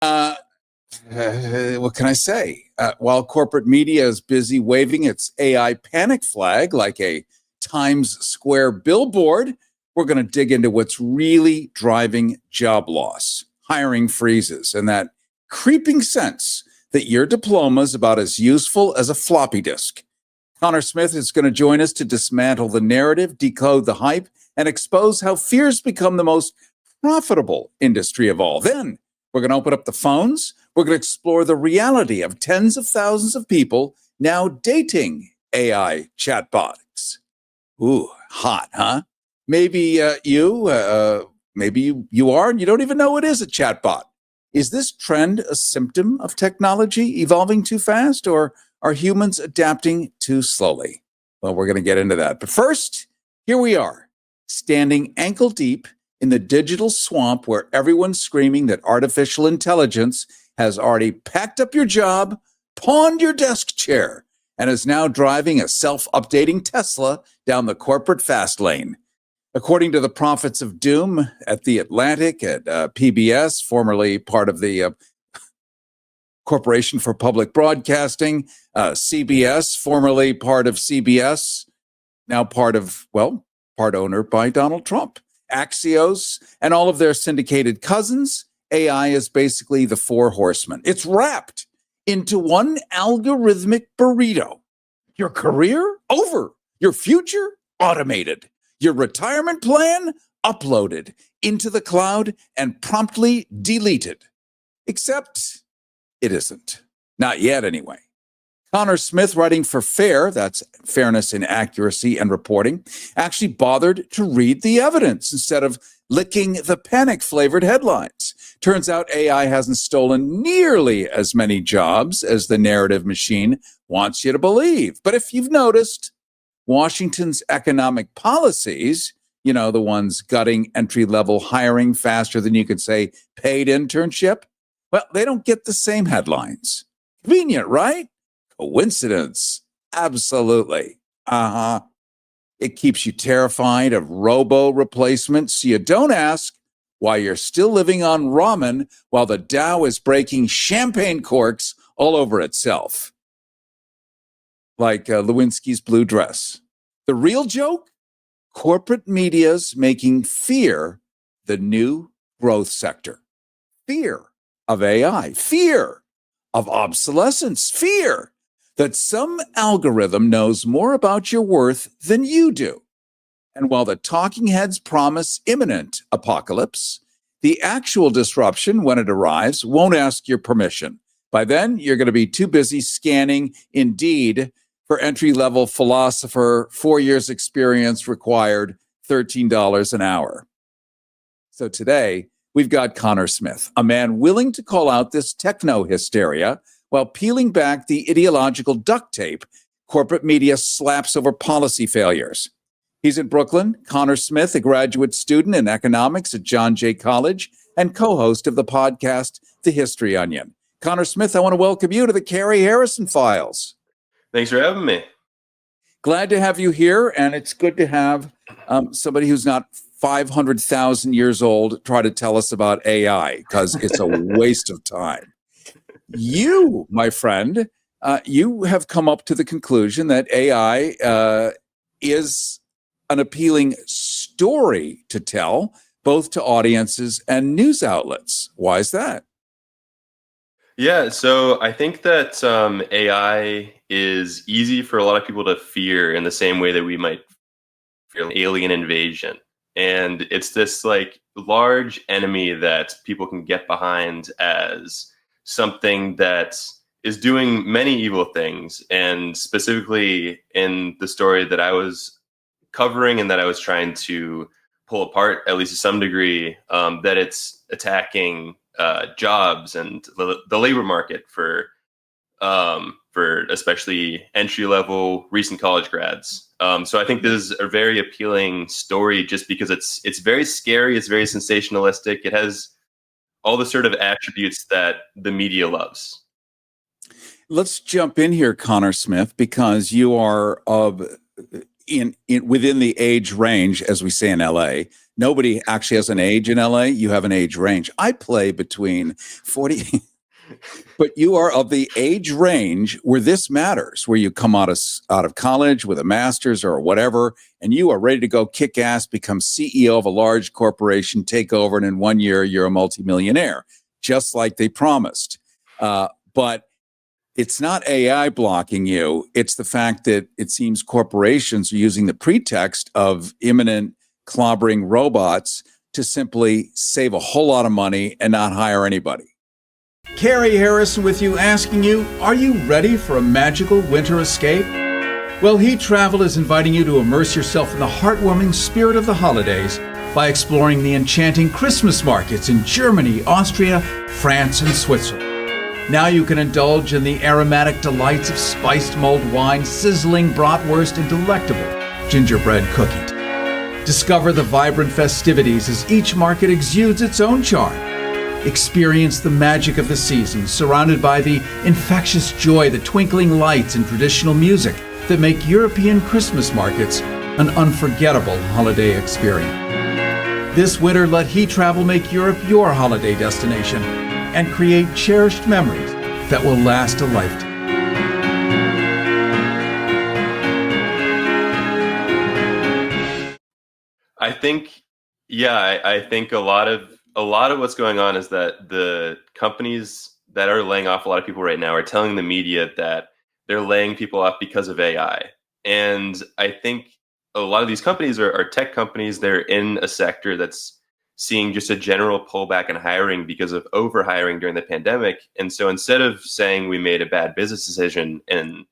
Uh, what can I say? While corporate media is busy waving its AI panic flag like a Times Square billboard, we're going to dig into what's really driving job loss, hiring freezes, and that creeping sense that your diploma is about as useful as a floppy disk. Connor Smith is going to join us to dismantle the narrative, decode the hype, and expose how fears become the most profitable industry of all. Then we're going to open up the phones. We're going to explore the reality of tens of thousands of people now dating AI chatbots. Ooh, hot, huh? Maybe you are, and you don't even know it is a chatbot. Is this trend a symptom of technology evolving too fast, or are humans adapting too slowly? Well, we're going to get into that. But first, here we are, standing ankle deep in the digital swamp where everyone's screaming that artificial intelligence has already packed up your job, pawned your desk chair, and is now driving a self-updating Tesla down the corporate fast lane. According to the prophets of doom at The Atlantic, at PBS, formerly part of the Corporation for Public Broadcasting, CBS, formerly part of CBS, now part owner by Donald Trump, Axios, and all of their syndicated cousins, AI is basically the four horsemen. It's wrapped into one algorithmic burrito. Your career? Over. Your future? Automated. Your retirement plan? Uploaded into the cloud and promptly deleted. Except it isn't. Not yet, anyway. Connor Smith, writing for FAIR, that's Fairness in Accuracy and Reporting, actually bothered to read the evidence instead of licking the panic-flavored headlines. Turns out AI hasn't stolen nearly as many jobs as the narrative machine wants you to believe. But if you've noticed, Washington's economic policies, the ones gutting entry-level hiring faster than you could say paid internship, well, they don't get the same headlines. Convenient, right? Coincidence? Absolutely. It keeps you terrified of robo replacements, so you don't ask why you're still living on ramen while the Dow is breaking champagne corks all over itself. Like Lewinsky's blue dress. The real joke? Corporate media's making fear the new growth sector. Fear of AI, fear of obsolescence, fear that some algorithm knows more about your worth than you do. And while the talking heads promise imminent apocalypse, the actual disruption, when it arrives, won't ask your permission. By then, you're going to be too busy scanning Indeed for entry-level philosopher, 4 years experience required, $13 an hour. So today, we've got Connor Smith, a man willing to call out this techno-hysteria while peeling back the ideological duct tape corporate media slaps over policy failures. He's in Brooklyn. Connor Smith, a graduate student in economics at John Jay College and co-host of the podcast, The History Onion. Connor Smith, I want to welcome you to the Carrie Harrison Files. Thanks for having me. Glad to have you here, and it's good to have somebody who's not 500,000 years old try to tell us about AI, because it's a waste of time. You, my friend, you have come up to the conclusion that AI is an appealing story to tell, both to audiences and news outlets. Why is that? Yeah, so I think that AI is easy for a lot of people to fear in the same way that we might fear an alien invasion. And it's this large enemy that people can get behind as something that is doing many evil things. And specifically in the story that I was covering and that I was trying to pull apart, at least to some degree, that it's attacking jobs and the labor market for especially entry-level recent college grads. So I think this is a very appealing story just because it's very scary, it's very sensationalistic. It has all the sort of attributes that the media loves. Let's jump in here, Connor Smith, because you are within the age range, as we say in LA, Nobody actually has an age in LA. You have an age range. I play between 40, but you are of the age range where this matters, where you come out of college with a master's or whatever, and you are ready to go kick ass, become CEO of a large corporation, take over, and in 1 year, you're a multimillionaire, just like they promised. But it's not AI blocking you. It's the fact that it seems corporations are using the pretext of imminent clobbering robots to simply save a whole lot of money and not hire anybody. Carrie Harrison with you, asking you, are you ready for a magical winter escape? Well, Heat Travel is inviting you to immerse yourself in the heartwarming spirit of the holidays by exploring the enchanting Christmas markets in Germany, Austria, France, and Switzerland. Now you can indulge in the aromatic delights of spiced mulled wine, sizzling bratwurst, and delectable gingerbread cookies. Discover the vibrant festivities as each market exudes its own charm. Experience the magic of the season, surrounded by the infectious joy, the twinkling lights, and traditional music that make European Christmas markets an unforgettable holiday experience. This winter, let Heat Travel make Europe your holiday destination and create cherished memories that will last a lifetime. I think, I think a lot of what's going on is that the companies that are laying off a lot of people right now are telling the media that they're laying people off because of AI. And I think a lot of these companies are tech companies. They're in a sector that's seeing just a general pullback in hiring because of overhiring during the pandemic. And so instead of saying we made a bad business decision in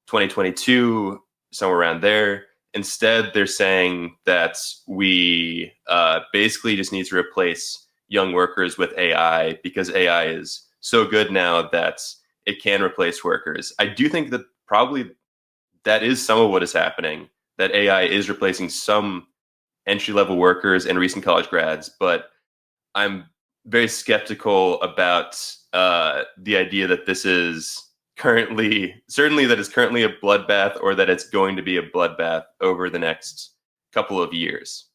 2022, somewhere around there, instead they're saying that we basically just need to replace young workers with AI because AI is so good now that it can replace workers. I do think that probably that is some of what is happening, that AI is replacing some entry-level workers and recent college grads, but I'm very skeptical about the idea that this is certainly that it's currently a bloodbath, or that it's going to be a bloodbath over the next couple of years.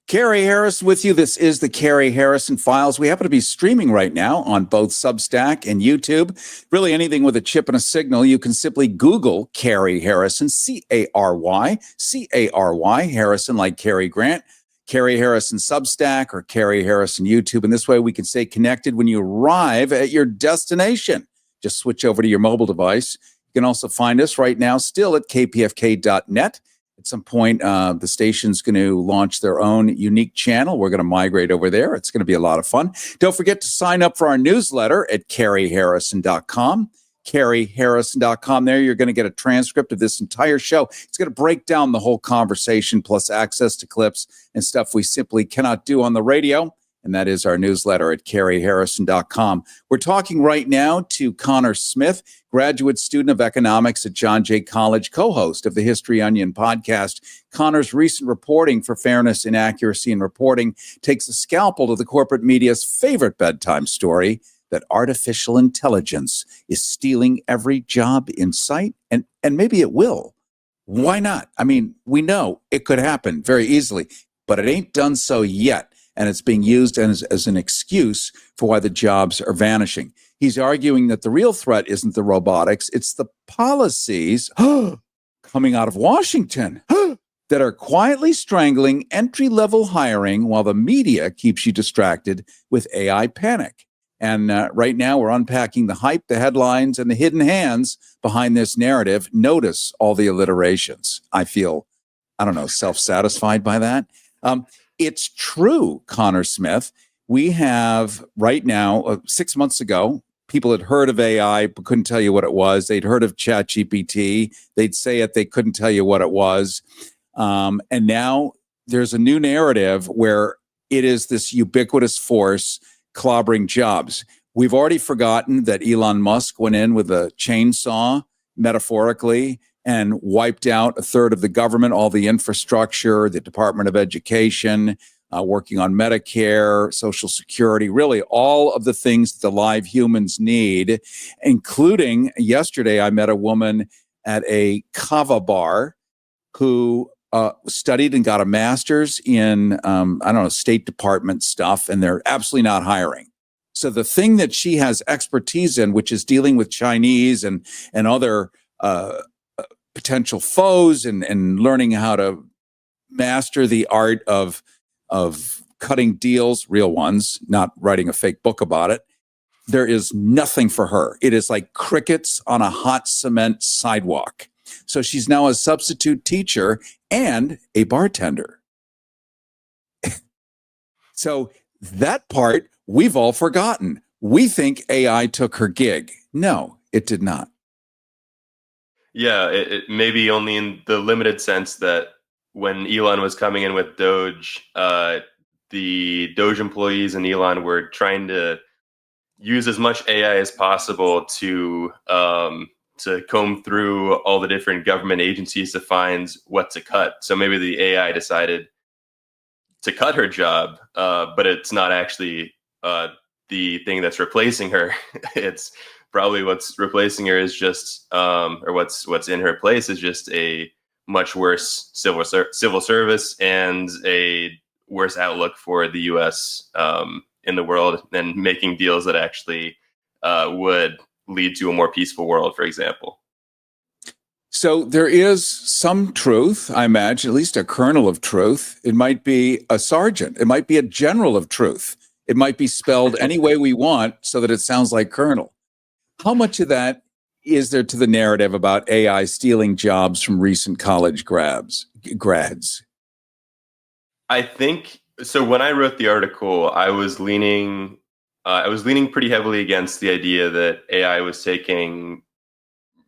Carrie Harris with you. This is the Carrie Harrison Files. We happen to be streaming right now on both Substack and YouTube. Really anything with a chip and a signal, you can simply Google Carrie Harrison, C-A-R-Y, Harrison, like Cary Grant, Carrie Harrison Substack, or Carrie Harrison YouTube. And this way we can stay connected when you arrive at your destination. Just switch over to your mobile device. You can also find us right now still at kpfk.net. At some point, the station's going to launch their own unique channel. We're going to migrate over there. It's going to be a lot of fun. Don't forget to sign up for our newsletter at carrieharrison.com. carrieharrison.com. There, you're going to get a transcript of this entire show. It's going to break down the whole conversation, plus access to clips and stuff we simply cannot do on the radio. And that is our newsletter at carrieharrison.com. We're talking right now to Connor Smith, graduate student of economics at John Jay College, co-host of the History Onion podcast. Connor's recent reporting for fairness, inaccuracy, and reporting takes a scalpel to the corporate media's favorite bedtime story, that artificial intelligence is stealing every job in sight, and maybe it will. Why not? I mean, we know it could happen very easily, but it ain't done so yet. And it's being used as an excuse for why the jobs are vanishing. He's arguing that the real threat isn't the robotics, it's the policies coming out of Washington that are quietly strangling entry-level hiring while the media keeps you distracted with AI panic. And right now we're unpacking the hype, the headlines, and the hidden hands behind this narrative. Notice all the alliterations. I feel, self-satisfied by that. It's true, Connor Smith. We have right now, 6 months ago, people had heard of AI but couldn't tell you what it was. They'd heard of ChatGPT. They'd say it, they couldn't tell you what it was. And now there's a new narrative where it is this ubiquitous force clobbering jobs. We've already forgotten that Elon Musk went in with a chainsaw, metaphorically, and wiped out a third of the government, all the infrastructure, the Department of Education, working on Medicare, Social Security, really all of the things that the live humans need, including yesterday I met a woman at a kava bar who studied and got a master's in, I don't know, State Department stuff, and they're absolutely not hiring. So the thing that she has expertise in, which is dealing with Chinese and other potential foes and learning how to master the art of cutting deals, real ones, not writing a fake book about it. There is nothing for her. It is like crickets on a hot cement sidewalk. So she's now a substitute teacher and a bartender. So that part we've all forgotten. We think AI took her gig. No, it did not. Yeah, it maybe only in the limited sense that when Elon was coming in with Doge, the Doge employees and Elon were trying to use as much AI as possible to comb through all the different government agencies to find what to cut. So maybe the AI decided to cut her job, but it's not actually the thing that's replacing her. It's probably what's replacing her is just, or what's in her place is just a much worse civil service and a worse outlook for the U.S. In the world, and making deals that actually would lead to a more peaceful world, for example. So there is some truth, I imagine, at least a kernel of truth. It might be a sergeant. It might be a general of truth. It might be spelled any way we want so that it sounds like colonel. How much of that is there to the narrative about AI stealing jobs from recent college grads? I think so. When I wrote the article, I was leaning pretty heavily against the idea that AI was taking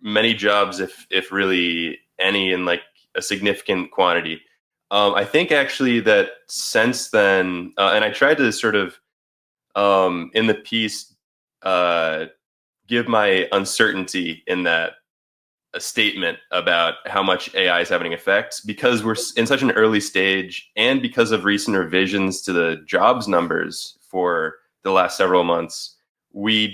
many jobs, if really any, in like a significant quantity. I think actually that since then, and I tried to sort of in the piece give my uncertainty in that a statement about how much AI is having effects, because we're in such an early stage, and because of recent revisions to the jobs numbers for the last several months, we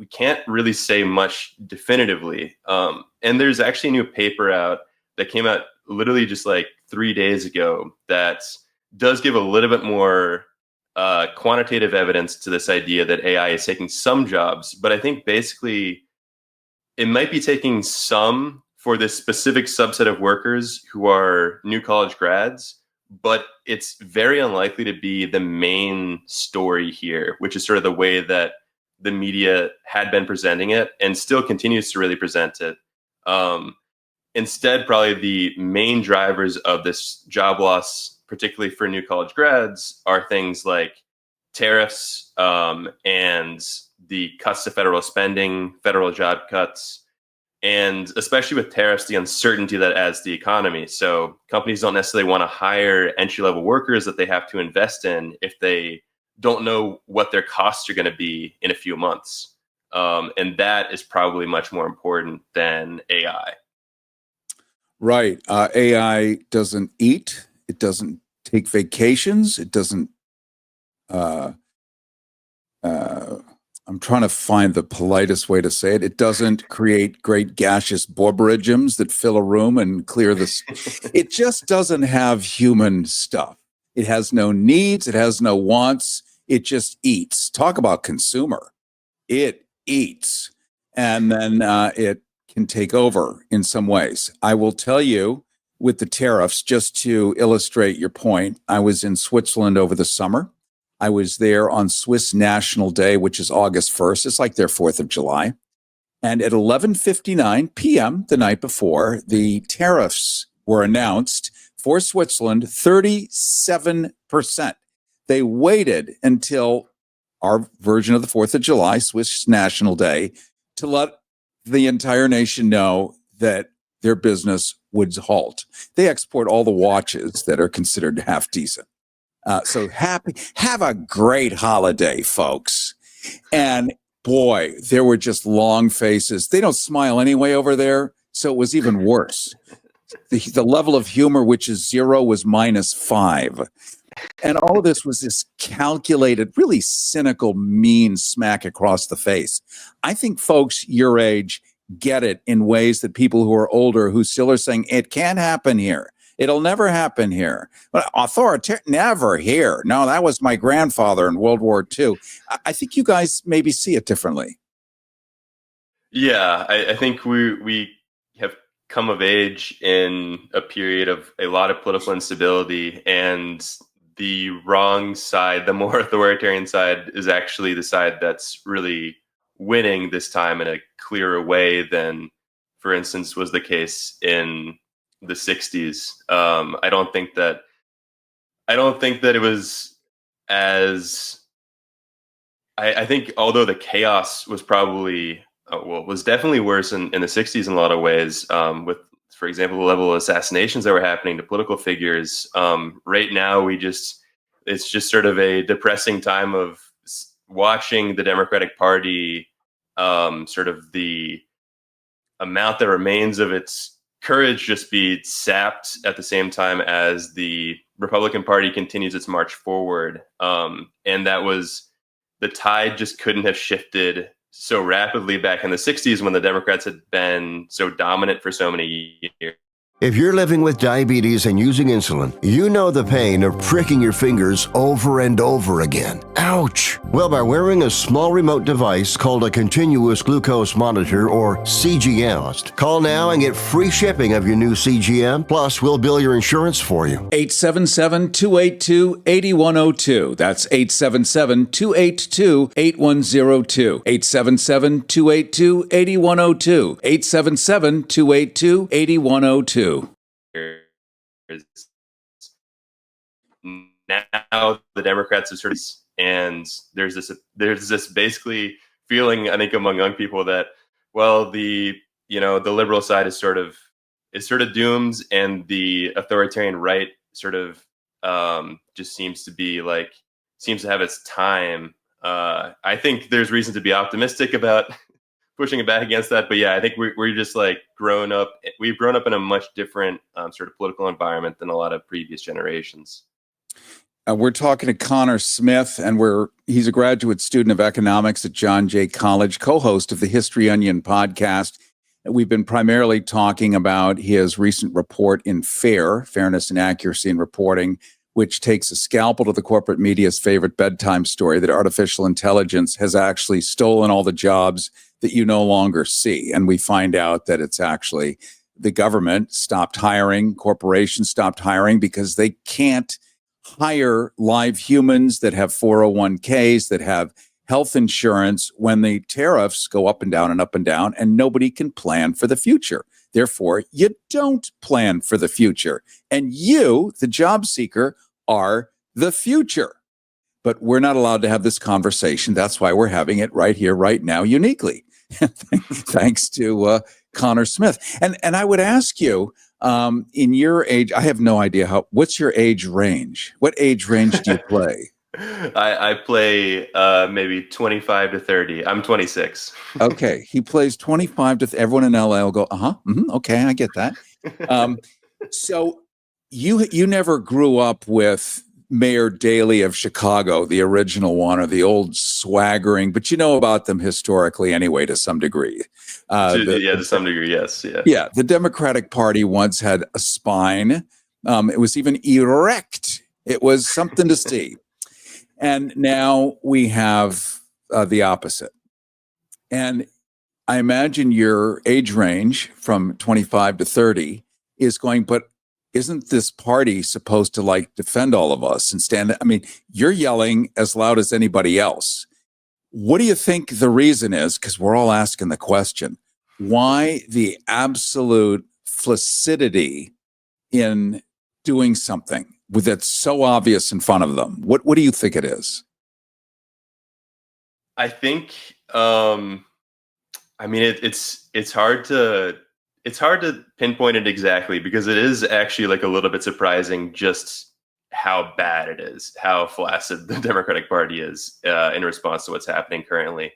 can't really say much definitively. And there's actually a new paper out that came out literally just like 3 days ago that does give a little bit more quantitative evidence to this idea that AI is taking some jobs. But I think basically it might be taking some for this specific subset of workers who are new college grads, but it's very unlikely to be the main story here, which is sort of the way that the media had been presenting it and still continues to really present it. Instead, probably the main drivers of this job loss, particularly for new college grads, are things like tariffs and the cuts to federal spending, federal job cuts, and especially with tariffs, the uncertainty that adds to the economy. So companies don't necessarily want to hire entry-level workers that they have to invest in if they don't know what their costs are going to be in a few months. And that is probably much more important than AI. Right. AI doesn't eat. It doesn't take vacations. It doesn't. I'm trying to find the politest way to say it. It doesn't create great gaseous borborygms that fill a room and clear this. It just doesn't have human stuff. It has no needs. It has no wants. It just eats. Talk about consumer. It eats. And then it can take over in some ways. I will tell you, with the tariffs, just to illustrate your point, I was in Switzerland over the summer. I was there on Swiss National Day, which is August 1st. It's like their 4th of July. And at 11:59 p.m. the night before, the tariffs were announced for Switzerland, 37%. They waited until our version of the 4th of July, Swiss National Day, to let the entire nation know that their business would halt. They export all the watches that are considered half decent. So have a great holiday, folks. And boy, there were just long faces. They don't smile anyway over there, so it was even worse. The level of humor, which is 0, was -5. And all of this was this calculated, really cynical, mean smack across the face. I think folks your age get it in ways that people who are older, who still are saying, it can't happen here. It'll never happen here. But authoritarian, never here. No, that was my grandfather in World War II. I think you guys maybe see it differently. Yeah, I think we have come of age in a period of a lot of political instability, and the wrong side, the more authoritarian side, is actually the side that's really winning this time in a clearer way than, for instance, was the case in the 60s. I don't think that it was as I think although the chaos was probably was definitely worse in the 60s in a lot of ways, with, for example, the level of assassinations that were happening to political figures. Right now, it's just sort of a depressing time of watching the Democratic Party, sort of the amount that remains of its courage just be sapped at the same time as the Republican Party continues its march forward. And that was the tide just couldn't have shifted so rapidly back in the 60s when the Democrats had been so dominant for so many years. If you're living with diabetes and using insulin, you know the pain of pricking your fingers over and over again. Ouch! Well, by wearing a small remote device called a continuous glucose monitor, or CGM, call now and get free shipping of your new CGM, plus we'll bill your insurance for you. 877-282-8102. That's 877-282-8102. 877-282-8102. 877-282-8102. Now the Democrats are sort of, and there's this basically feeling, I think, among young people that, well, the liberal side is sort of doomed, and the authoritarian right sort of just seems to have its time. I think there's reason to be optimistic about pushing back against that, but yeah, I think we're just like grown up. We've grown up in a much different sort of political environment than a lot of previous generations. We're talking to Connor Smith, and he's a graduate student of economics at John Jay College, co-host of the History Onion podcast. We've been primarily talking about his recent report in Fairness and Accuracy in Reporting, which takes a scalpel to the corporate media's favorite bedtime story that artificial intelligence has actually stolen all the jobs that you no longer see. And we find out that it's actually the government stopped hiring, corporations stopped hiring because they can't hire live humans that have 401ks, that have health insurance when the tariffs go up and down, and nobody can plan for the future. Therefore, you don't plan for the future. And you, the job seeker, are the future. But we're not allowed to have this conversation. That's why we're having it right here, right now, uniquely. Thanks to Connor Smith. And I would ask you, in your age, I have no idea what's your age range? What age range do you play? I play maybe 25 to 30. I'm 26. Okay. He plays 25 to everyone in LA will go, okay, I get that. So you never grew up with Mayor Daley of Chicago, the original one, or the old swaggering, but you know about them historically anyway, to some degree. To some degree, yes. Yeah. The Democratic Party once had a spine. It was even erect. It was something to see. And now we have the opposite. And I imagine your age range from 25 to 30 is going, but isn't this party supposed to defend all of us and stand? I mean, you're yelling as loud as anybody else. What do you think the reason is? Because we're all asking the question, why the absolute flaccidity in doing something that's so obvious in front of them? What do you think it is? I think, it's hard to pinpoint it exactly, because it is actually a little bit surprising just how bad it is, how flaccid the Democratic Party is in response to what's happening currently.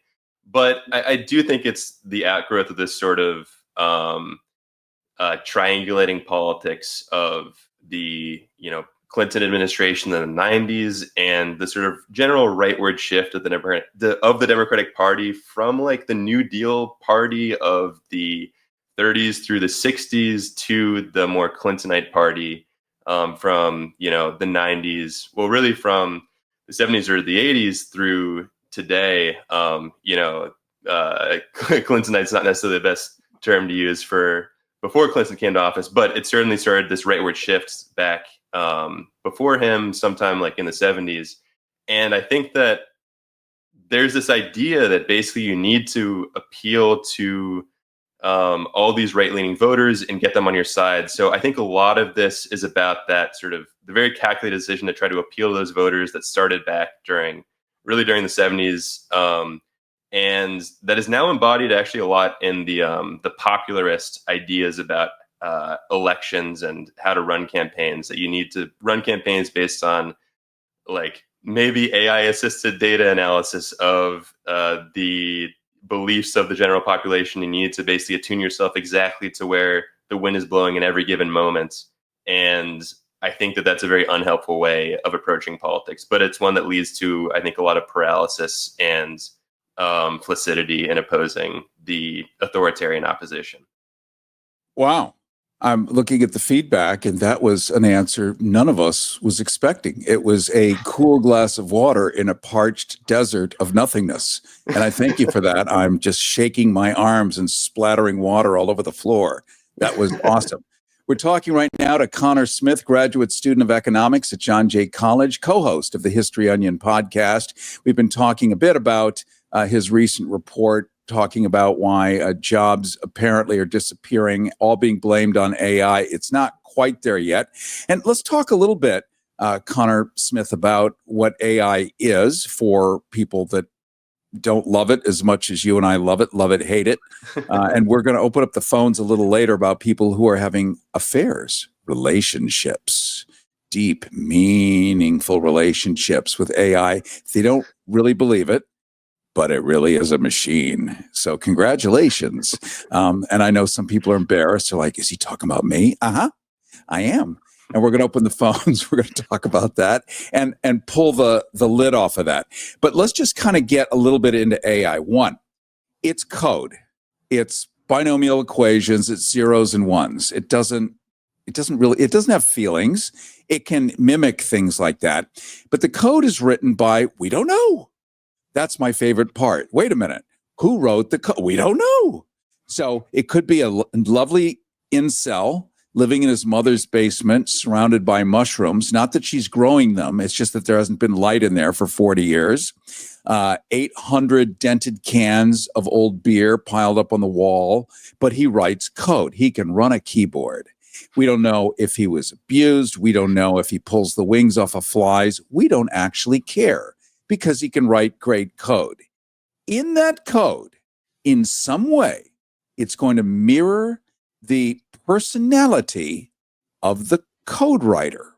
But I do think it's the outgrowth of this sort of triangulating politics of the Clinton administration in the 90s, and the sort of general rightward shift of the Democratic Party from the New Deal party of the 30s through the 60s to the more Clintonite party from the 90s, well, really from the 70s or the 80s through today. Clintonite's not necessarily the best term to use for before Clinton came to office, but it certainly started this rightward shift back before him, sometime like in the 70s. And I think that there's this idea that basically you need to appeal to all these right-leaning voters and get them on your side. So I think a lot of this is about that sort of the very calculated decision to try to appeal to those voters that started back during the 70s. And that is now embodied actually a lot in the popularist ideas about elections and how to run campaigns, that you need to run campaigns based on like maybe AI assisted data analysis of the beliefs of the general population. You need to basically attune yourself exactly to where the wind is blowing in every given moment. And I think that that's a very unhelpful way of approaching politics, but it's one that leads to, I think, a lot of paralysis and flaccidity in opposing the authoritarian opposition. Wow. I'm looking at the feedback, and that was an answer none of us was expecting. It was a cool glass of water in a parched desert of nothingness. And I thank you for that. I'm just shaking my arms and splattering water all over the floor. That was awesome. We're talking right now to Connor Smith, graduate student of economics at John Jay College, co-host of the History Onion podcast. We've been talking a bit about his recent report, talking about why jobs apparently are disappearing, all being blamed on AI. It's not quite there yet. And let's talk a little bit, Connor Smith, about what AI is for people that don't love it as much as you and I love it, hate it. And we're going to open up the phones a little later about people who are having affairs, relationships, deep, meaningful relationships with AI. They don't really believe it, but it really is a machine. So congratulations. And I know some people are embarrassed. They're like, is he talking about me? I am. And we're going to open the phones. We're going to talk about that and pull the lid off of that. But let's just kind of get a little bit into AI. One, it's code. It's binomial equations. It's zeros and ones. It doesn't have feelings. It can mimic things like that. But the code is written by, we don't know. That's my favorite part. Wait a minute. Who wrote the code? We don't know. So it could be a lovely incel living in his mother's basement surrounded by mushrooms. Not that she's growing them. It's just that there hasn't been light in there for 40 years. 800 dented cans of old beer piled up on the wall. But he writes code. He can run a keyboard. We don't know if he was abused. We don't know if he pulls the wings off of flies. We don't actually care, because he can write great code. In that code, in some way, it's going to mirror the personality of the code writer.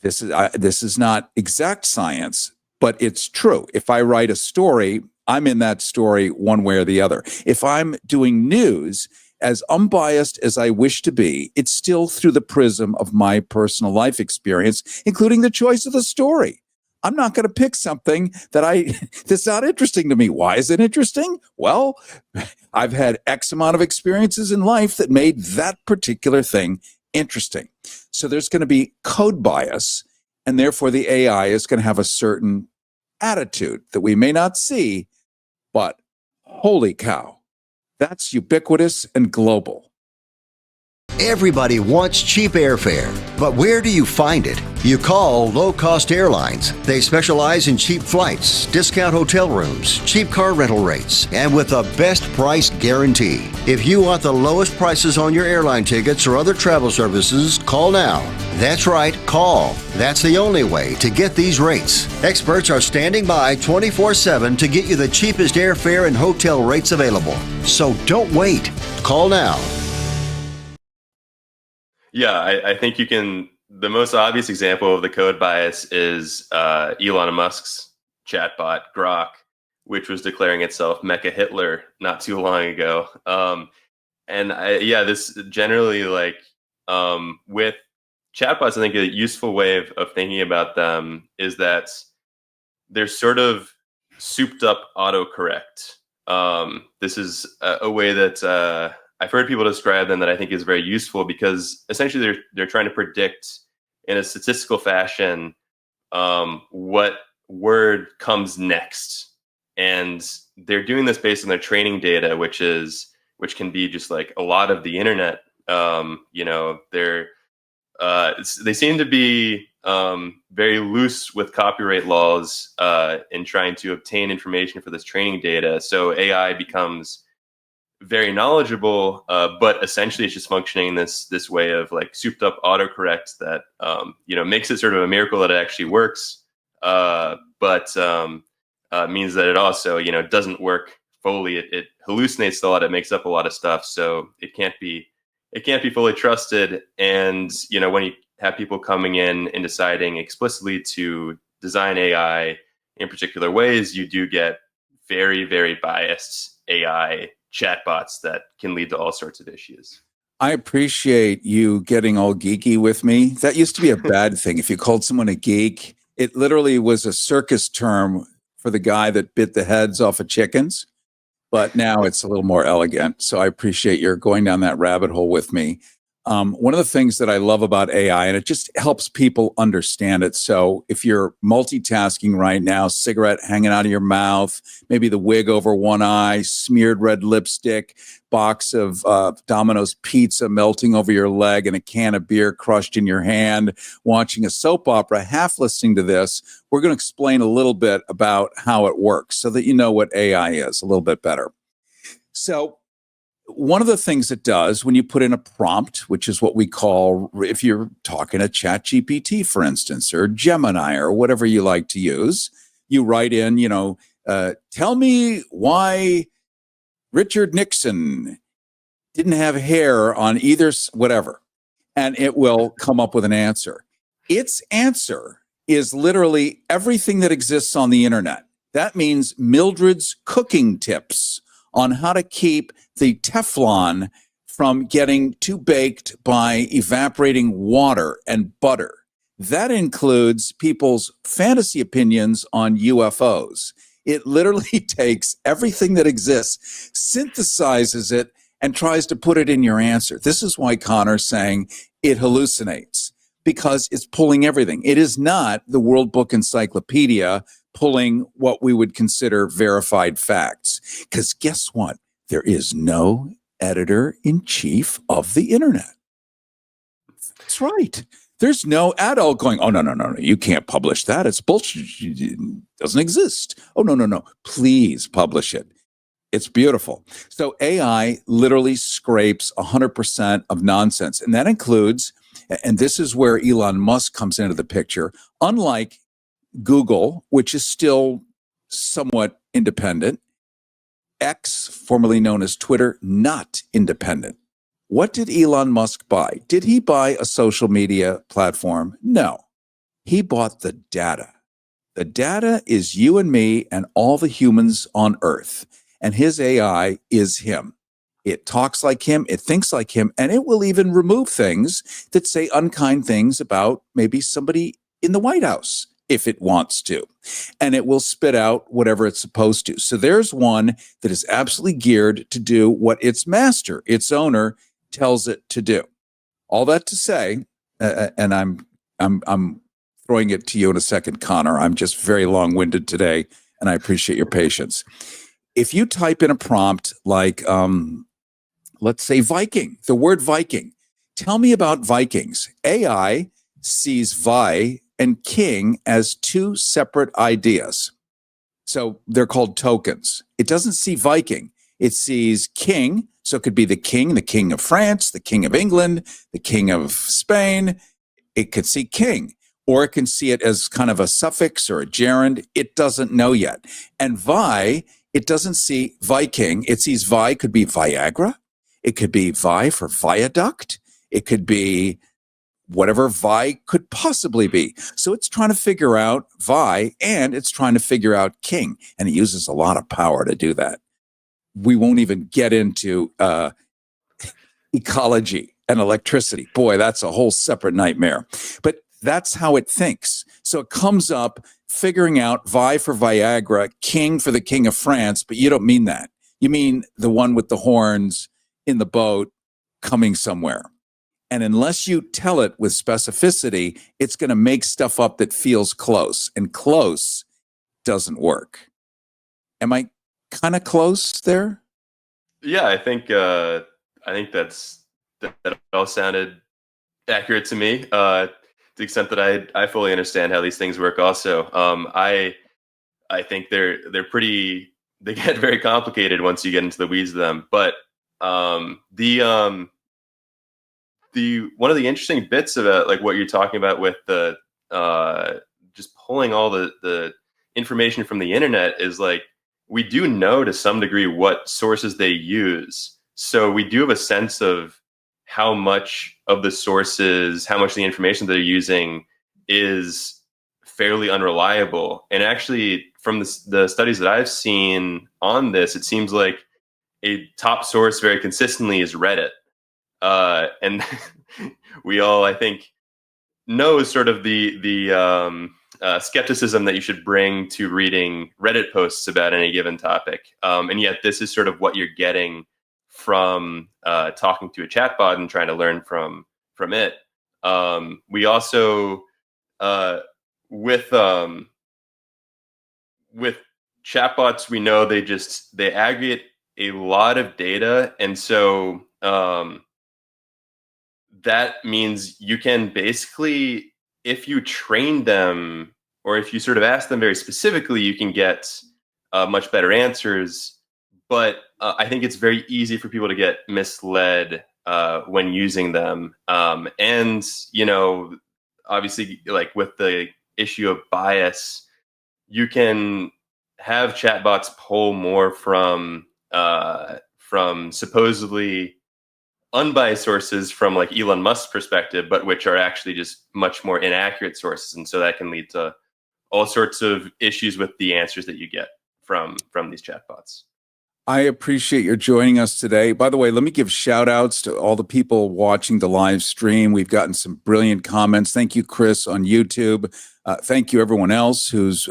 This is not exact science, but it's true. If I write a story, I'm in that story one way or the other. If I'm doing news, as unbiased as I wish to be, it's still through the prism of my personal life experience, including the choice of the story. I'm not going to pick something that's not interesting to me. Why is it interesting? Well, I've had X amount of experiences in life that made that particular thing interesting. So there's going to be code bias, and therefore the AI is going to have a certain attitude that we may not see, but holy cow, that's ubiquitous and global. Everybody wants cheap airfare, but where do you find it? You call Low Cost Airlines. They specialize in cheap flights, discount hotel rooms, cheap car rental rates, and with a best price guarantee. If you want the lowest prices on your airline tickets or other travel services, call now. That's right, call. That's the only way to get these rates. Experts are standing by 24/7 to get you the cheapest airfare and hotel rates available. So don't wait. Call now. Yeah, I think the most obvious example of the code bias is Elon Musk's chatbot, Grok, which was declaring itself Mecha Hitler not too long ago. This generally, with chatbots, I think a useful way of thinking about them is that they're sort of souped up autocorrect. This is a way that I've heard people describe them that I think is very useful, because essentially they're trying to predict in a statistical fashion what word comes next, and they're doing this based on their training data, which can be just like a lot of the internet. They seem to be very loose with copyright laws in trying to obtain information for this training data. So AI becomes very knowledgeable, but essentially it's just functioning this way of like souped up autocorrect that makes it sort of a miracle that it actually works, but means that it also doesn't work fully. It hallucinates a lot. It makes up a lot of stuff, so it can't be fully trusted. And when you have people coming in and deciding explicitly to design AI in particular ways, you do get very, very biased AI chatbots that can lead to all sorts of issues. I appreciate you getting all geeky with me. That used to be a bad thing. If you called someone a geek, it literally was a circus term for the guy that bit the heads off of chickens. But now it's a little more elegant. So I appreciate your going down that rabbit hole with me. One of the things that I love about AI, and it just helps people understand it. So if you're multitasking right now, cigarette hanging out of your mouth, maybe the wig over one eye, smeared red lipstick, box of Domino's pizza melting over your leg, and a can of beer crushed in your hand, watching a soap opera, half listening to this, we're going to explain a little bit about how it works so that you know what AI is a little bit better. So one of the things it does when you put in a prompt, which is what we call, if you're talking to ChatGPT, for instance, or Gemini, or whatever you like to use, you write in, tell me why Richard Nixon didn't have hair on either, whatever, and it will come up with an answer. Its answer is literally everything that exists on the internet. That means Mildred's cooking tips on how to keep the Teflon from getting too baked by evaporating water and butter. That includes people's fantasy opinions on UFOs. It literally takes everything that exists, synthesizes it, and tries to put it in your answer. This is why Connor's saying it hallucinates, because it's pulling everything. It is not the World Book Encyclopedia pulling what we would consider verified facts. Because guess what? There is no editor-in-chief of the internet. That's right. There's no adult going, oh, no, you can't publish that. It's bullshit. It doesn't exist. Oh, no. Please publish it. It's beautiful. So AI literally scrapes 100% of nonsense. And that includes, and this is where Elon Musk comes into the picture, unlike Google, which is still somewhat independent, X, formerly known as Twitter, not independent. What did Elon Musk buy? Did he buy a social media platform? No. He bought the data. The data is you and me and all the humans on Earth. And his AI is him. It talks like him, it thinks like him, and it will even remove things that say unkind things about maybe somebody in the White House, if it wants to, and it will spit out whatever it's supposed to. So there's one that is absolutely geared to do what its master, its owner, tells it to do. All that to say, and I'm throwing it to you in a second, Connor. I'm just very long-winded today, and I appreciate your patience. If you type in a prompt like, let's say Viking, the word Viking, tell me about Vikings. AI sees Vi and king as two separate ideas. So they're called tokens. It doesn't see Viking. It sees king. So it could be the king of France, the king of England, the king of Spain. It could see king, or it can see it as kind of a suffix or a gerund. It doesn't know yet. And Vi, it doesn't see Viking. It sees Vi could be Viagra. It could be Vi for viaduct. It could be whatever Vi could possibly be. So it's trying to figure out Vi, and it's trying to figure out king. And it uses a lot of power to do that. We won't even get into ecology and electricity. Boy, that's a whole separate nightmare. But that's how it thinks. So it comes up figuring out Vi for Viagra, king for the king of France, but you don't mean that. You mean the one with the horns in the boat coming somewhere. And unless you tell it with specificity, it's going to make stuff up that feels close, and close doesn't work. Am I kind of close there? Yeah, I think that all sounded accurate to me. To the extent that I fully understand how these things work. Also, I think they're pretty. They get very complicated once you get into the weeds of them. But the one of the interesting bits about like what you're talking about with the just pulling all the information from the internet is like we do know to some degree what sources they use, so we do have a sense of how much of the sources, how much of the information they're using is fairly unreliable. And actually, from the studies that I've seen on this, it seems like a top source very consistently is Reddit. And we all, I think, know sort of the skepticism that you should bring to reading Reddit posts about any given topic. And yet this is sort of what you're getting from talking to a chatbot and trying to learn from it. We also, with chatbots, we know they aggregate a lot of data. And so that means you can basically, if you train them or if you sort of ask them very specifically, you can get much better answers. But I think it's very easy for people to get misled when using them. And, you know, obviously, like with the issue of bias, you can have chatbots pull more from supposedly unbiased sources from like Elon Musk's perspective, but which are actually just much more inaccurate sources. And so that can lead to all sorts of issues with the answers that you get from these chatbots. I appreciate your joining us today. By the way, let me give shout outs to all the people watching the live stream. We've gotten some brilliant comments. Thank you, Chris, on YouTube. Thank you, everyone else who's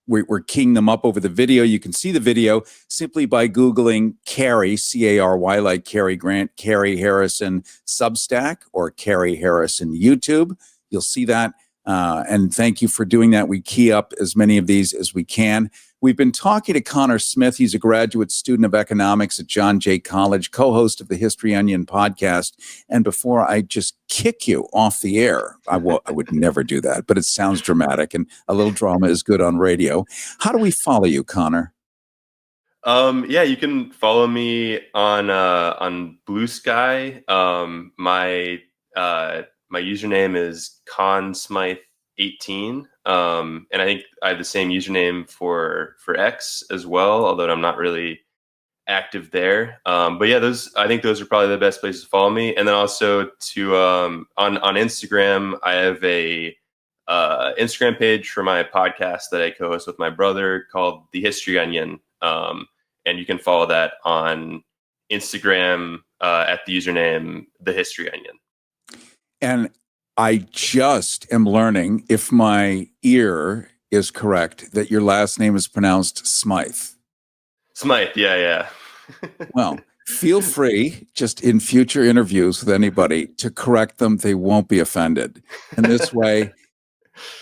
we're keying them up over the video. You can see the video simply by Googling Cary, C-A-R-Y, like Cary Grant, Cary Harrison Substack, or Cary Harrison YouTube. You'll see that. And thank you for doing that. We key up as many of these as we can. We've been talking to Connor Smith. He's a graduate student of economics at John Jay College, co-host of the History Onion podcast. And before I just kick you off the air, I would never do that, but it sounds dramatic, and a little drama is good on radio. How do we follow you, Connor? Yeah, you can follow me on Blue Sky. My username is ConSmythe18. And I think I have the same username for X as well, although I'm not really active there. But yeah, I think those are probably the best places to follow me. And then also to on Instagram, I have a Instagram page for my podcast that I co-host with my brother called The History Onion. And you can follow that on Instagram at the username The History Onion. And I just am learning, if my ear is correct, that your last name is pronounced Smythe. Smythe, yeah. Well, feel free, just in future interviews with anybody, to correct them. They won't be offended. And this way,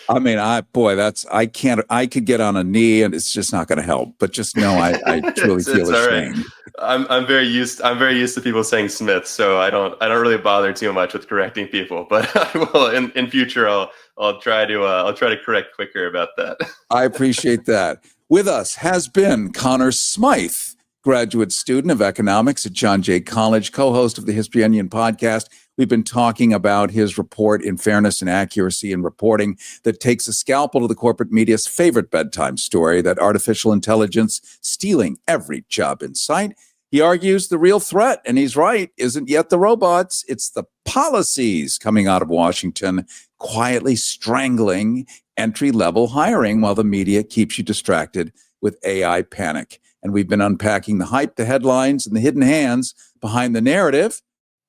I mean, I could get on a knee and it's just not going to help. But just know I truly feel ashamed. Right. I'm very used to people saying Smith, so I don't really bother too much with correcting people. But I will in future. I'll try to correct quicker about that. I appreciate that. With us has been Connor Smythe, graduate student of economics at John Jay College, co-host of the History Onion podcast. We've been talking about his report in Fairness and Accuracy in Reporting that takes a scalpel to the corporate media's favorite bedtime story, that artificial intelligence stealing every job in sight. He argues the real threat, and he's right, isn't yet the robots. It's the policies coming out of Washington quietly strangling entry-level hiring while the media keeps you distracted with AI panic. And we've been unpacking the hype, the headlines, and the hidden hands behind the narrative.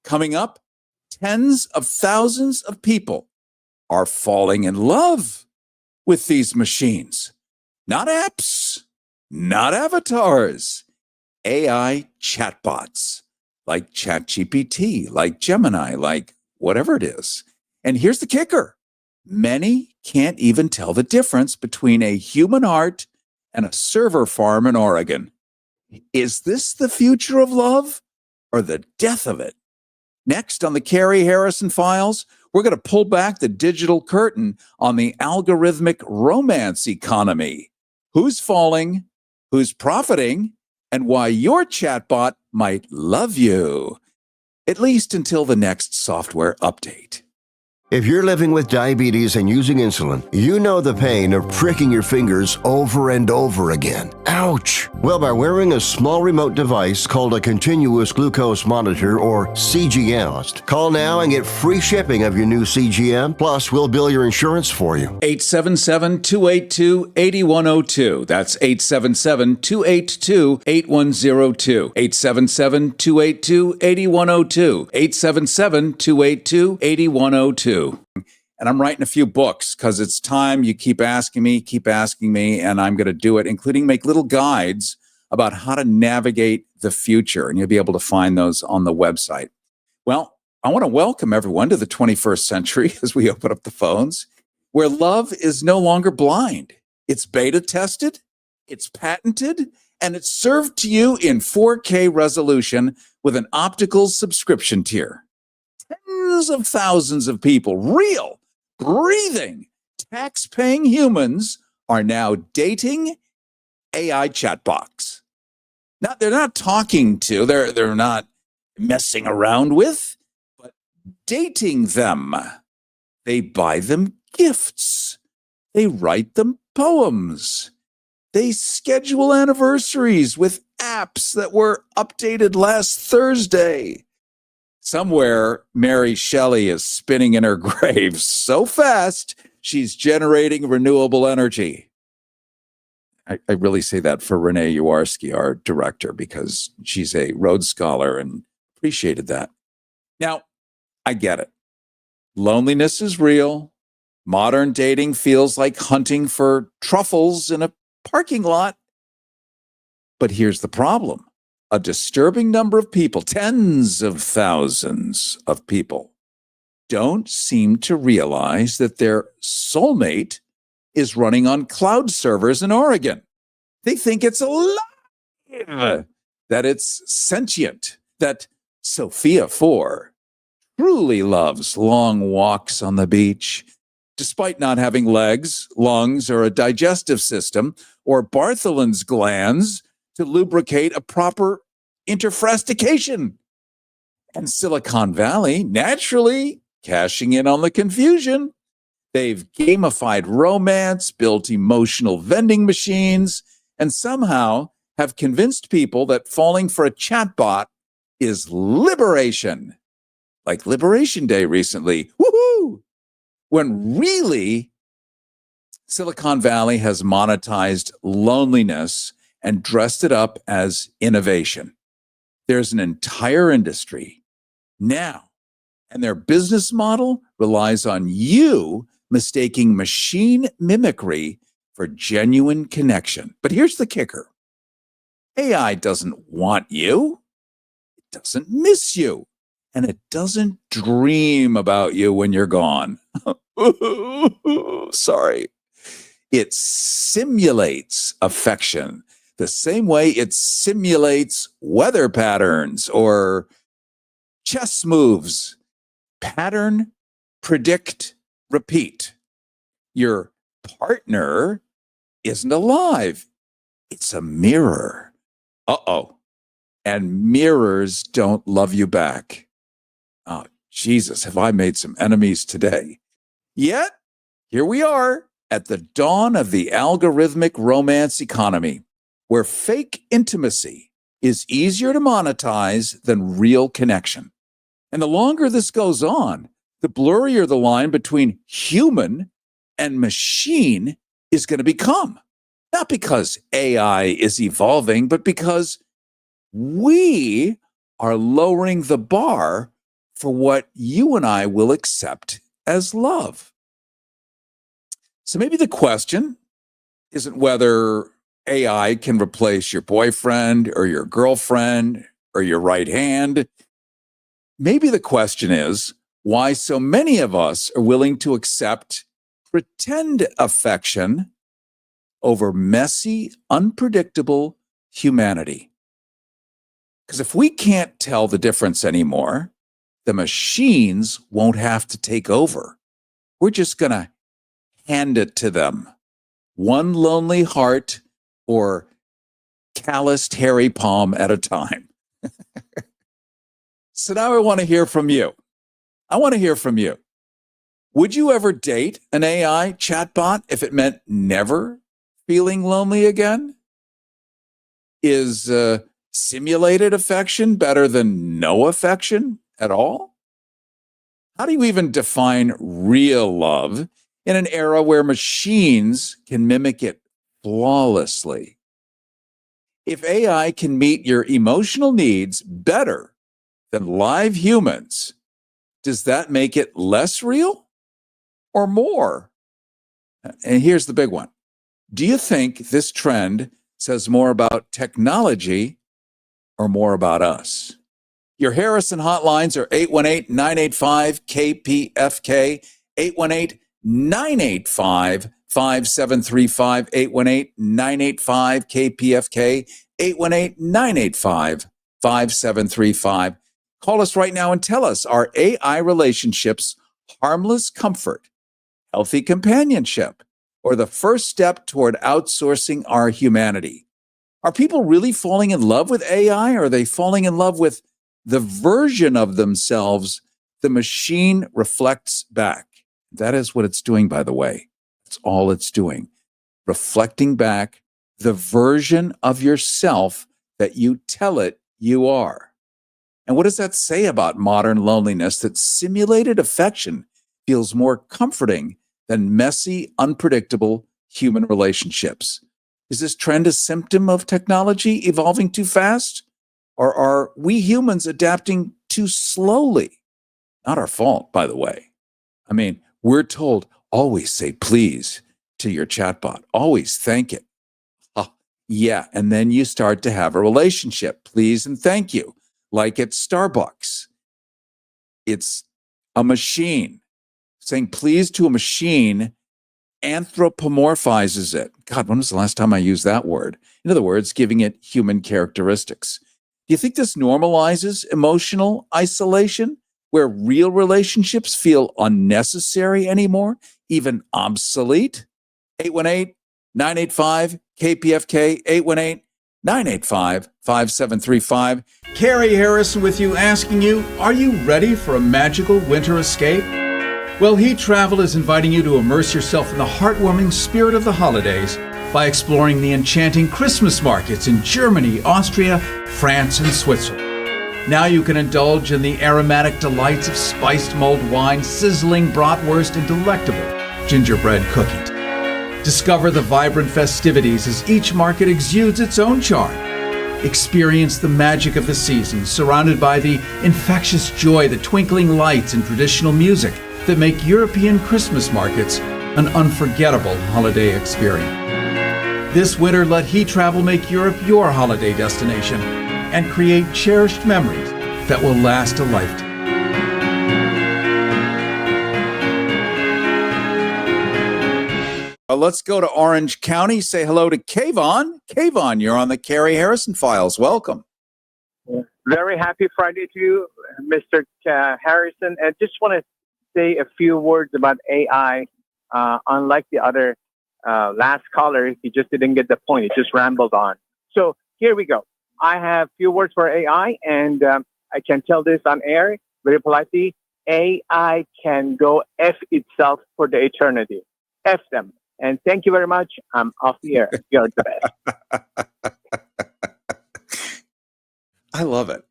Coming up, tens of thousands of people are falling in love with these machines. Not apps, not avatars, AI chatbots. like ChatGPT, like Gemini, like whatever it is. And here's the kicker. Many can't even tell the difference between a human heart and a server farm in Oregon. Is this the future of love or the death of it? Next on the Carrie Harrison Files, we're going to pull back the digital curtain on the algorithmic romance economy. Who's falling, who's profiting, and why your chatbot might love you, at least until the next software update. If you're living with diabetes and using insulin, you know the pain of pricking your fingers over and over again. Ouch! Well, by wearing a small remote device called a continuous glucose monitor, or CGM, call now and get free shipping of your new CGM, plus we'll bill your insurance for you. 877-282-8102. That's 877-282-8102. 877-282-8102. 877-282-8102. And I'm writing a few books because it's time. You keep asking me, and I'm going to do it, including make little guides about how to navigate the future. And you'll be able to find those on the website. Well, I want to welcome everyone to the 21st century as we open up the phones, where love is no longer blind. It's beta tested, it's patented, and it's served to you in 4K resolution with an optical subscription tier. Tens of thousands of people, real, breathing, tax-paying humans, are now dating AI chatbots. Now, they're not talking to, they're not messing around with, but dating them. They buy them gifts. They write them poems. They schedule anniversaries with apps that were updated last Thursday. Somewhere, Mary Shelley is spinning in her grave so fast, she's generating renewable energy. I really say that for Renee Yawarski, our director, because she's a Rhodes Scholar and appreciated that. Now, I get it. Loneliness is real. Modern dating feels like hunting for truffles in a parking lot. But here's the problem. A disturbing number of people, tens of thousands of people, don't seem to realize that their soulmate is running on cloud servers in Oregon. They think it's alive, that it's sentient, that Sophia 4 truly loves long walks on the beach, despite not having legs, lungs, or a digestive system, or Bartholin's glands to lubricate a proper interfrastication. And Silicon Valley, naturally cashing in on the confusion. They've gamified romance, built emotional vending machines, and somehow have convinced people that falling for a chatbot is liberation. Like Liberation Day recently. Woohoo! When really, Silicon Valley has monetized loneliness and dressed it up as innovation. There's an entire industry now, and their business model relies on you mistaking machine mimicry for genuine connection. But here's the kicker. AI doesn't want you. It doesn't miss you. And it doesn't dream about you when you're gone. Sorry. It simulates affection the same way it simulates weather patterns or chess moves. Pattern, predict, repeat. Your partner isn't alive. It's a mirror. Uh-oh. And mirrors don't love you back. Oh, Jesus, have I made some enemies today? Yet, here we are at the dawn of the algorithmic romance economy, where fake intimacy is easier to monetize than real connection. And the longer this goes on, the blurrier the line between human and machine is going to become. Not because AI is evolving, but because we are lowering the bar for what you and I will accept as love. So maybe the question isn't whether AI can replace your boyfriend or your girlfriend or your right hand. Maybe the question is why so many of us are willing to accept pretend affection over messy, unpredictable humanity. Because if we can't tell the difference anymore, the machines won't have to take over. We're just going to hand it to them. One lonely heart or calloused hairy palm at a time. So now I want to hear from you. I want to hear from you. Would you ever date an AI chatbot if it meant never feeling lonely again? Is simulated affection better than no affection at all? How do you even define real love in an era where machines can mimic it flawlessly? If AI can meet your emotional needs better than live humans, does that make it less real or more? And here's the big one. Do you think this trend says more about technology or more about us? Your Harrison hotlines are 818-985-KPFK, 818-985-5735, 818-985-KPFK, 818-985-5735. Call us right now and tell us, are AI relationships harmless comfort, healthy companionship, or the first step toward outsourcing our humanity? Are people really falling in love with AI, or are they falling in love with the version of themselves the machine reflects back? That is what it's doing, by the way. That's all it's doing. Reflecting back the version of yourself that you tell it you are. And what does that say about modern loneliness? That simulated affection feels more comforting than messy, unpredictable human relationships. Is this trend a symptom of technology evolving too fast? Or are we humans adapting too slowly? Not our fault, by the way. I mean, we're told always say please to your chatbot. Always thank it. Yeah, and then you start to have a relationship. Please and thank you. Like at Starbucks. It's a machine. Saying please to a machine anthropomorphizes it. God, when was the last time I used that word? In other words, giving it human characteristics. Do you think this normalizes emotional isolation, where real relationships feel unnecessary anymore, even obsolete? 818-985-KPFK, 818-985-5735. Carrie Harrison with you, asking you, are you ready for a magical winter escape? Well, Heat Travel is inviting you to immerse yourself in the heartwarming spirit of the holidays by exploring the enchanting Christmas markets in Germany, Austria, France, and Switzerland. Now you can indulge in the aromatic delights of spiced mulled wine, sizzling bratwurst, and delectable gingerbread cookies. Discover the vibrant festivities as each market exudes its own charm. Experience the magic of the season, surrounded by the infectious joy, the twinkling lights, and traditional music that make European Christmas markets an unforgettable holiday experience. This winter, let Heat Travel make Europe your holiday destination and create cherished memories that will last a lifetime. Let's go to Orange County. Say hello to Kayvon. Kayvon, you're on the Carrie Harrison Files. Welcome. Very happy Friday to you, Mr. Harrison. And just want to say a few words about AI. Unlike the other last caller, he just didn't get the point. He just rambled on. So here we go. I have a few words for AI, and I can tell this on air very politely. AI can go F itself for the eternity. F them. And thank you very much. I'm off the air. You're the best. I love it.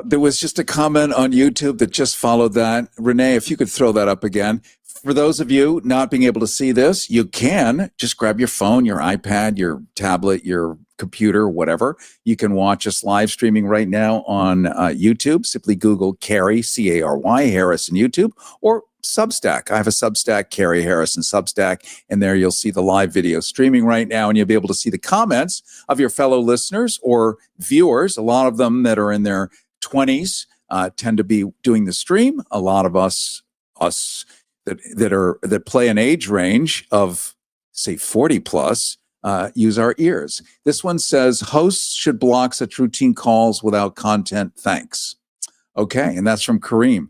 There was just a comment on YouTube that just followed that. Renee, if you could throw that up again. For those of you not being able to see this, you can just grab your phone, your iPad, your tablet, your computer, whatever. You can watch us live streaming right now on YouTube. Simply Google Carrie, C-A-R-Y, Harrison YouTube, or Substack. I have a Substack, Carrie Harrison Substack, and there you'll see the live video streaming right now, and you'll be able to see the comments of your fellow listeners or viewers. A lot of them that are in their 20s tend to be doing the stream. A lot of us that play an age range of, say, 40 plus, use our ears. This one says, hosts should block such routine calls without content. Thanks. Okay, and that's from Kareem.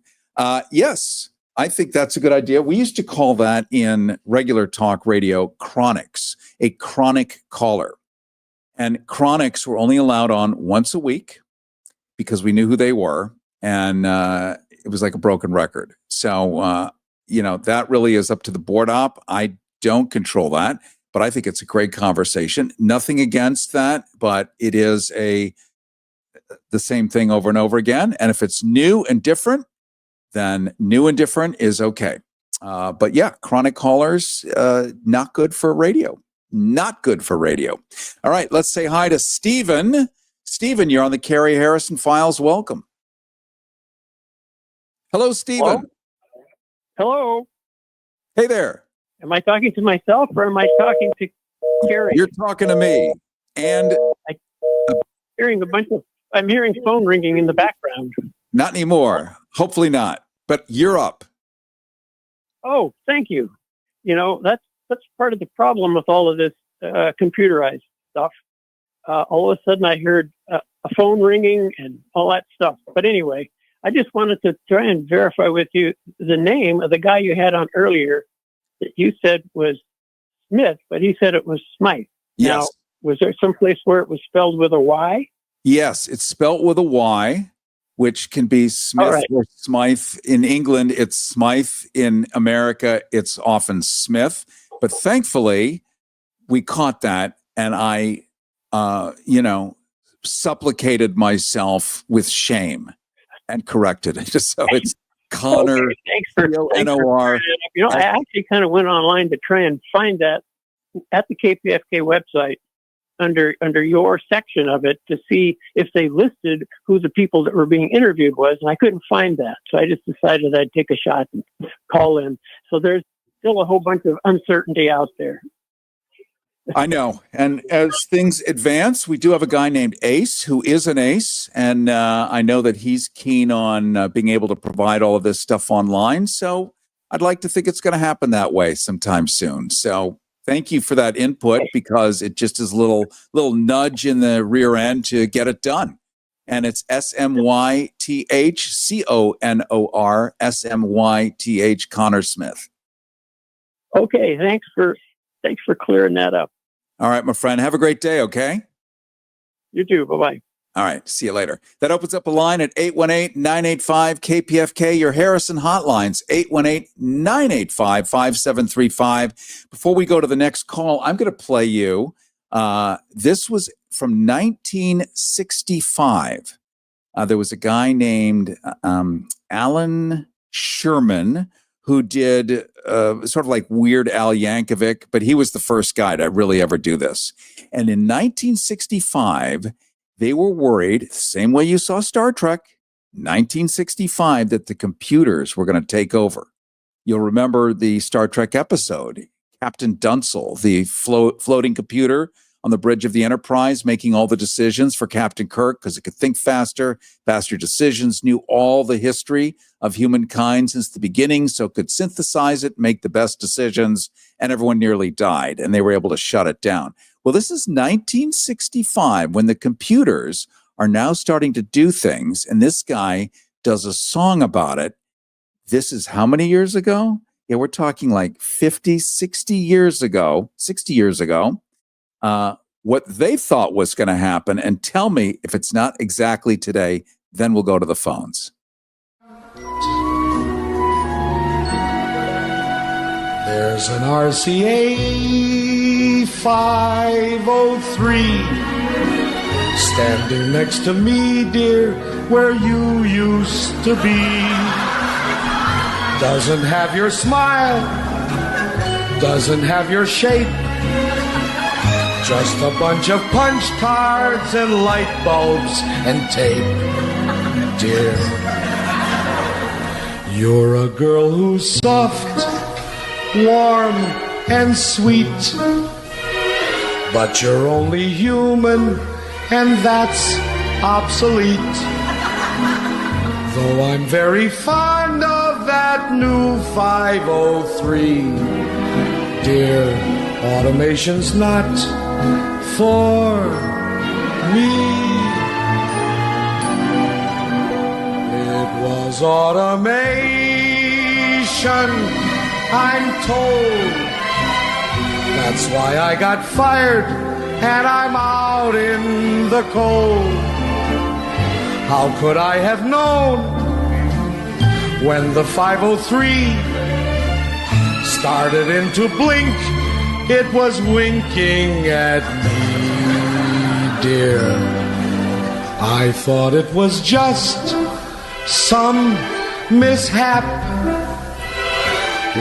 Yes, I think that's a good idea. We used to call that in regular talk radio chronics, a chronic caller. And chronics were only allowed on once a week because we knew who they were. And it was like a broken record. So, that really is up to the board op. I don't control that, but I think it's a great conversation. Nothing against that, but it is the same thing over and over again. And if it's new and different, then new and different is okay. But yeah, chronic callers, not good for radio. Not good for radio. All right, let's say hi to Stephen. Stephen, you're on the Carrie Harrison Files. Welcome. Hello, Stephen. Hello. Hey there. Am I talking to myself or am I talking to Carrie? You're talking to me. And I'm hearing phone ringing in the background. Not anymore. Hopefully not. But you're up. Oh, thank you. That's part of the problem with all of this computerized stuff. All of a sudden I heard a phone ringing and all that stuff. But anyway, I just wanted to try and verify with you the name of the guy you had on earlier that you said was Smith, but he said it was Smythe. Yes. Now, was there some place where it was spelled with a Y? Yes, it's spelled with a Y, which can be Smith or Smythe. In England, it's Smythe. In America, it's often Smith. But thankfully, we caught that, and I, supplicated myself with shame and corrected it. So it's Connor, okay, thanks for N-O-R. I actually kind of went online to try and find that at the KPFK website under your section of it to see if they listed who the people that were being interviewed was, and I couldn't find that. So I just decided I'd take a shot and call in. So there's still a whole bunch of uncertainty out there. I know. And as things advance, we do have a guy named Ace who is an ace. And I know that he's keen on being able to provide all of this stuff online. So I'd like to think it's going to happen that way sometime soon. So thank you for that input, because it just is a little nudge in the rear end to get it done. And it's SMYTHCONOR, SMYTH, Connor Smith. Okay, thanks for clearing that up. All right, my friend. Have a great day, okay? You too. Bye-bye. All right, see you later. That opens up a line at 818-985-KPFK, your Harrison hotlines, 818-985-5735. Before we go to the next call, I'm going to play you. This was from 1965. There was a guy named Alan Sherman who did sort of like Weird Al Yankovic, but he was the first guy to really ever do this. And in 1965, they were worried, same way you saw Star Trek, 1965, that the computers were going to take over. You'll remember the Star Trek episode, Captain Dunsel, the floating computer on the bridge of the Enterprise, making all the decisions for Captain Kirk because it could think faster decisions, knew all the history of humankind since the beginning, so it could synthesize it, make the best decisions, and everyone nearly died, and they were able to shut it down. Well, this is 1965 when the computers are now starting to do things, and this guy does a song about it. This is how many years ago? Yeah, we're talking like 50, 60 years ago, what they thought was going to happen, and tell me if it's not exactly today, then we'll go to the phones. There's an RCA 503 standing next to me, dear, where you used to be. Doesn't have your smile, doesn't have your shape, just a bunch of punch cards and light bulbs and tape, dear. You're a girl who's soft, warm, and sweet. But you're only human, and that's obsolete. Though I'm very fond of that new 503. Dear, automation's not for me. It was automation, I'm told. That's why I got fired and I'm out in the cold. How could I have known when the 503 started into blink? It was winking at me, dear. I thought it was just some mishap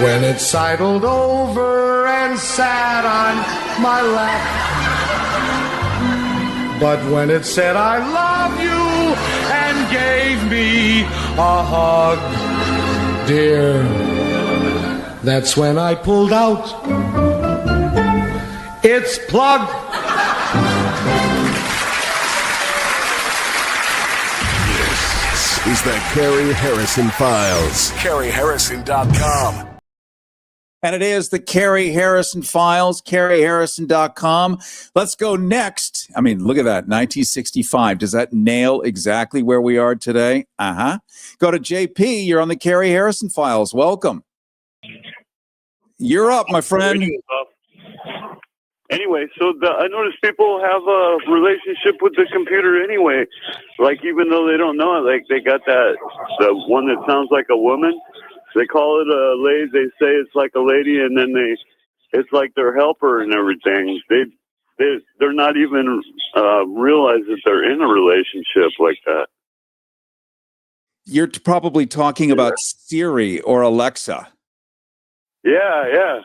when it sidled over and sat on my lap. But when it said I love you and gave me a hug, dear, that's when I pulled out its plug. This is the Carrie Harrison Files. CarrieHarrison.com. And it is the Carrie Harrison Files, CarrieHarrison.com. Let's go next. I mean, look at that, 1965. Does that nail exactly where we are today? Go to JP. You're on the Carrie Harrison Files. Welcome. You're up, my friend. Anyway, so I noticed people have a relationship with the computer anyway. Like, even though they don't know it, like they got the one that sounds like a woman. They call it a lady. They say it's like a lady, and then it's like their helper and everything. They're not even realize that they're in a relationship like that. You're probably talking about Siri or Alexa. Yeah.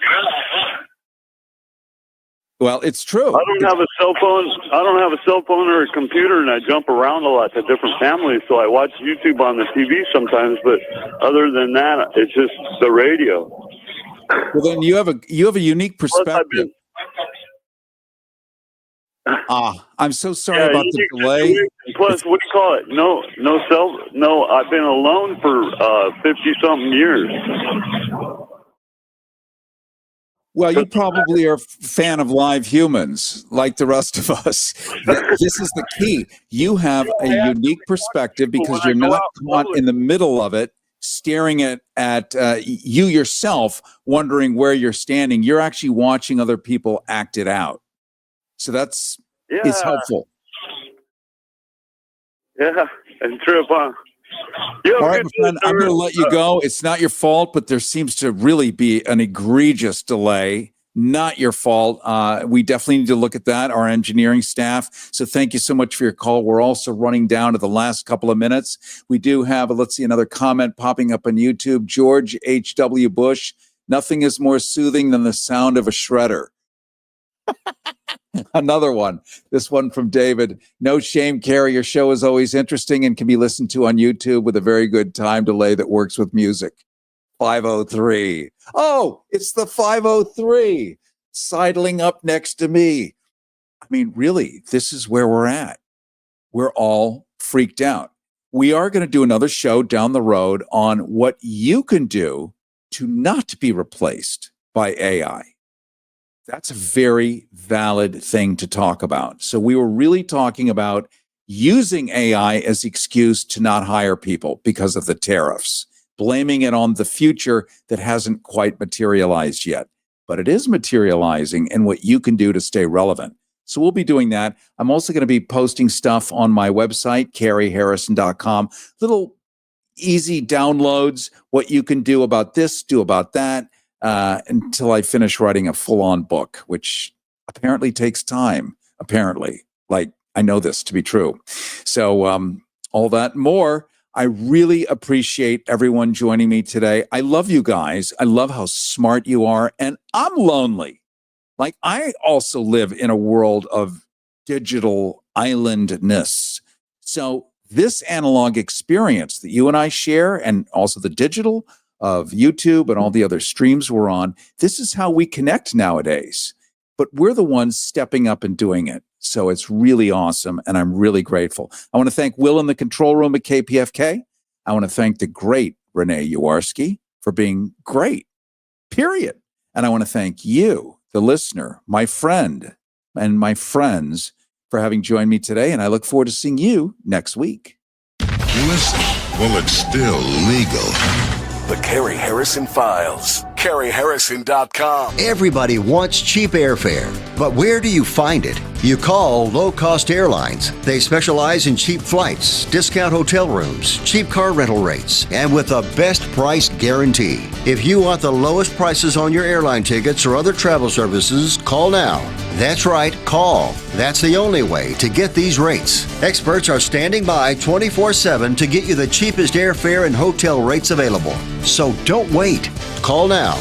Well, it's true. I don't have a cell phone. I don't have a cell phone or a computer, and I jump around a lot to different families. So I watch YouTube on the TV sometimes, but other than that, it's just the radio. Well, then you have a unique perspective. I'm so sorry about the delay. Plus, what do you call it? No. I've been alone for 50-something years. Well, you probably are a fan of live humans, like the rest of us. This is the key. You have a unique perspective because you're not caught in the middle of it, staring at you yourself, wondering where you're standing. You're actually watching other people act it out. So it's helpful. Yeah, and trip on. All right, my friend, I'm going to let you go. It's not your fault, but there seems to really be an egregious delay. Not your fault. We definitely need to look at that, our engineering staff. So thank you so much for your call. We're also running down to the last couple of minutes. We do have, another comment popping up on YouTube. George H.W. Bush, nothing is more soothing than the sound of a shredder. Another one. This one from David. No shame, Carrie. Your show is always interesting and can be listened to on YouTube with a very good time delay that works with music. 503. Oh, it's the 503 sidling up next to me. I mean, really, this is where we're at. We're all freaked out. We are going to do another show down the road on what you can do to not be replaced by AI. That's a very valid thing to talk about. So we were really talking about using AI as the excuse to not hire people because of the tariffs, blaming it on the future that hasn't quite materialized yet. But it is materializing and what you can do to stay relevant. So we'll be doing that. I'm also going to be posting stuff on my website, CarrieHarrison.com, little easy downloads, what you can do about this, do about that. Until I finish writing a full-on book, which apparently takes time. Apparently, I know this to be true. So all that and more. I really appreciate everyone joining me today. I love you guys. I love how smart you are, and I'm lonely. I also live in a world of digital islandness. So this analog experience that you and I share, and also the digital of YouTube and all the other streams we're on, this is how we connect nowadays. But we're the ones stepping up and doing it. So it's really awesome, and I'm really grateful. I want to thank Will in the control room at KPFK. I want to thank the great Renee Yawarski for being great, period. And I want to thank you, the listener, my friend, and my friends for having joined me today. And I look forward to seeing you next week. Listen, well, it's still legal. The Carrie Harrison Files. CarrieHarrison.com. Everybody wants cheap airfare, but where do you find it? You call Low Cost Airlines. They specialize in cheap flights, discount hotel rooms, cheap car rental rates, and with a best price guarantee. If you want the lowest prices on your airline tickets or other travel services, call now. That's right, call. That's the only way to get these rates. Experts are standing by 24/7 to get you the cheapest airfare and hotel rates available. So don't wait. Call now.